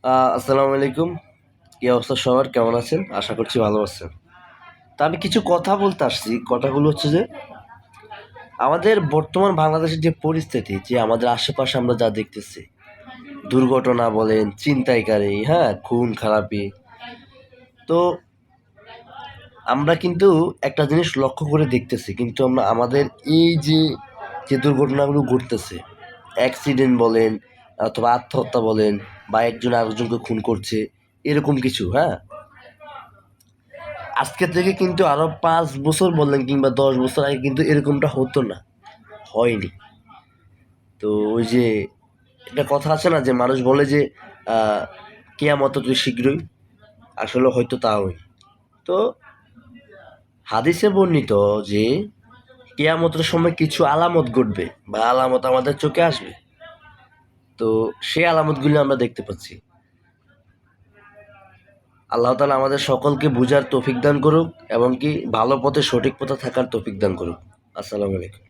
আসসালামু আলাইকুম। কি অবস্থা সবার? কেমন আছেন? আশা করছি ভালো আছেন। তো আমি কিছু কথা বলতে আসছি। কথাগুলো হচ্ছে যে, আমাদের বর্তমান বাংলাদেশের যে পরিস্থিতি, যে আমাদের আশেপাশে আমরা যা দেখতেছি, দুর্ঘটনা বলেন, ছিনতাইকারী, হ্যাঁ? খুন-খারাপি। তো আমরা কিন্তু একটা জিনিস লক্ষ্য করে দেখতেছি। কিন্তু আমরা আমাদের এই যে দুর্ঘটনাগুলো ঘটতেছে, অ্যাক্সিডেন্ট বলেন অথবা আত্মহত্যা বলেন বা একজন আরেকজনকে খুন করছে, এরকম কিছু, হ্যাঁ? আজকে থেকে কিন্তু আরো ৫ বছর বললেন কিংবা ১০ বছর আগে কিন্তু এরকমটা হতো না, হয়নি। তো ওই যে একটা কথা আছে না যে মানুষ বলে যে আ কেয়ামত অতি শীঘ্রই, আসলে হয়তো তাওই। তো হাদিসে বর্ণিত যে কেয়ামতের সময় কিছু আলামত ঘটবে বা আলামত আমাদের চোখে আসবে। তো সেই আলামতগুলো আমরা দেখতে পাচ্ছি। আল্লাহ তাআলা আমাদের সকলকে বুঝার তৌফিক দান করুক এবং কি ভালো পথে সঠিক পথে থাকার তৌফিক দান করুক। আসসালামু আলাইকুম।